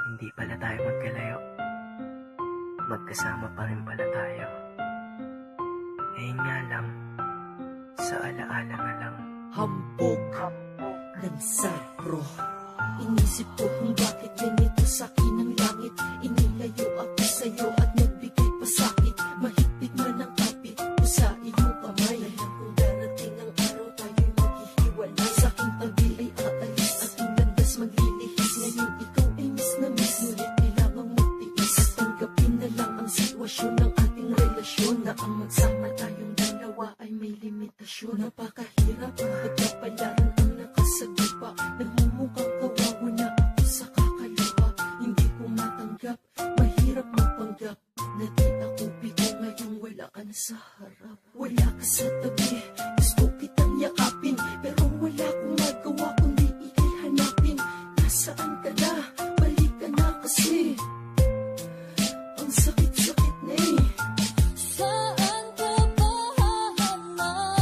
Hindi pala tayo magkalayo. Magkasama pa rin pala tayo. Ngayon nga lang, sa alaala na lang. Hambog ng sabro. Inisip ko kung bakit ganito sa'kin ang langit. Inilayo ako sa'yo at nagbigay pa sakit. Mahigpit man ang kapit ko sa iyong kamay. Alam kong darating ang araw tayo'y maghihiwalay. Sa'king tabi ay aalis at ang landas maglilihis. Ngayon ikaw ay miss na miss, ngunit kailangang magtiis. At tanggapin na lang ang sitwasyon ng ating relasyon, na ang magsama tayong dalawa ay may limitasyon. Napakahirap ang pagkapalaran ang nakasagupa. Nagmumukhang kawawa na ako sa kakalawa. Hindi ko matanggap, mahirap magpanggap na di ako bigo ngayong wala ka na sa harap. Wala ka sa tabi, gusto kitang yakapin, pero wala akong magawa kundi ikay hanapin. Nasaan ka na? Balik ka na kasi ang sakit-sakit na eh. Saan ka ba hahanapin?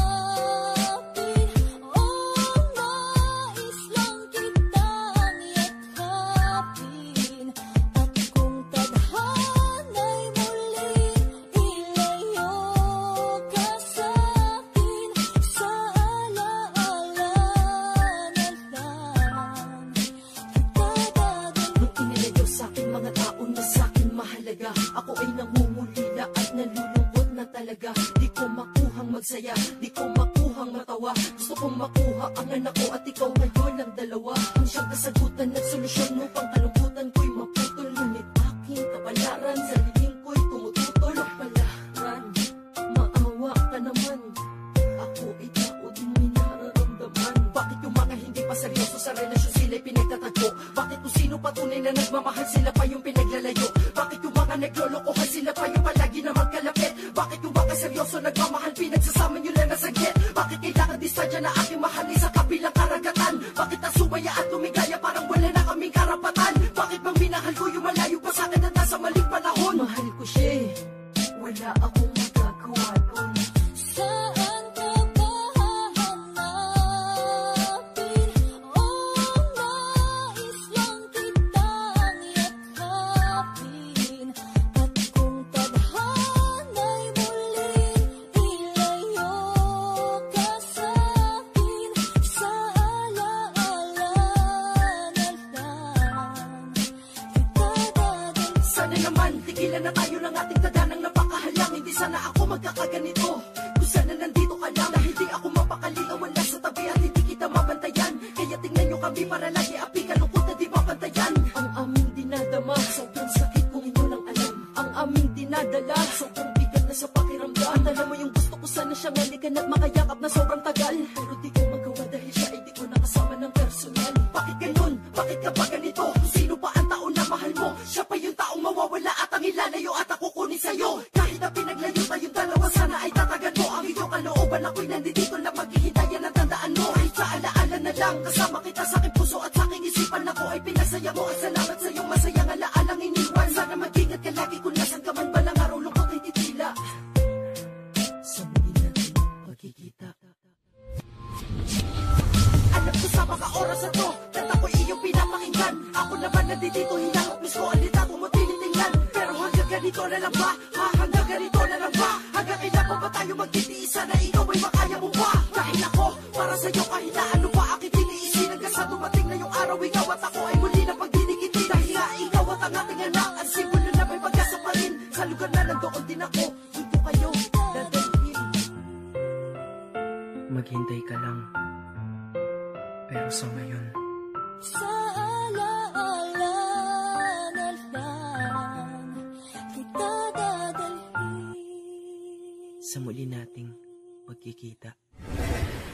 Nais lang kitang yakapin. At kung tadhana'y muling ilayo ka sa'kin, sa alaala na lang kita dadalhin. Nung inilayo sa'kin mga taon na sa'kin mahalaga, ako ay nangungulila at nalulungkot na talaga. Di ko makuhang magsaya, di ko makuhang matawa. Gusto kong makuha ang anak ko at ikaw ngayon ang dalawa. Ang siyang kasagutan at solusyon upang kalungkutan ko'y maputol. Ngunit aking kapalaran, sariling ko'y tumututol. Palaran, maawa ka naman, ako ay tao din may nararamdaman. Bakit yung mga hindi pa seryoso sa relasyon sila'y pinagtatagpo? Bakit kung sino patunay na nagmamahal sila pa yung pinaglalayo? Bakit yung mga naglolokohan sila pa yung palagi na magkalapit? Bakit yung mga seryoso nagmamahal pinagsasama nyo lang na saglit? Bakit kailangan distansya na aking mahalin sa kabilang karagatan? Bakit ang sumaya at lumigaya parang wala na kaming karapatan? Bakit bang minahal ko yung malayo pa sa'kin at nasa maling panahon? Mahal ko siya eh, wala akong magagawa doon. Saan ka ba hahanapin? Nais lang kitang yakapin. At kung tadhana'y muling ilayo ka sa'kin, sa alaala na lang kita dadalhin. Sana naman, tigilan na tayo ng ating tadanang napakahalang. Hindi sana ako magkakaganito. Kung sana nandito ka lang, dahil di ako mapakali na wala sa tabi at hindi kita mabantayan. Kaya tingnan nyo kami para lagi api kalungkot na di mabantayan. Ang aming dinadama, sobrang sakit kung inyo lang alam. Ang aming dinadala, sobrang bigat na sa pakiramdam. At alam mo yung gusto ko sana siyang halikan at makayakap na sobrang tagal. Pero di ko magawa dahil siya ay di ko nakasama ng personal. Bakit ganun? Bakit ka ba ganito? Kung sino pa ang tao na mahal mo, siya pa yung taong mawawala at ang ilalayo at ako kunin sa'yo. Kahit na pinaglayo tayong dalawa, sana ay tatagan mo ang iyong kalooban. Ako'y nandito lang maghihintayan at tandaan mo. Kahit sa alaala na lang, kasama kita sa aking puso at sa aking isipan. Ako ay pinasaya mo at salamat sa iyong masayang alaalang iniwan. Sana mag-ingat ka lagi kung nasan ka man, balang araw lungkot ay titila. Sa muli natin magkikita. Alam ko sa mga oras na to, kanta ko iyong pinapakinggan. Ako naman nandito, hinahap miss ko ang litako mo tinitingnan. Pero hanggang ganito na lang ba? Hanggang ganito na lang ba? Hanggang kailan pa ba tayo magtitiis? Sana ikaw ay makaya mo ba? Dahil ako, para sa'yo kahit na ano pa aking tiniisin. Hanggang sa dumating na yung araw, ikaw at ako ay muli na pagdidikiti. Dahil nga ikaw at ang ating anak, ang simbolo na may pag-asa pa rin. Sa lugar na nandoon din ako, dito kayo dadalhin. Maghintay ka lang. Pero sa ngayon, Sa alaala na lang kita dadalhin. sa muli nating pagkikita.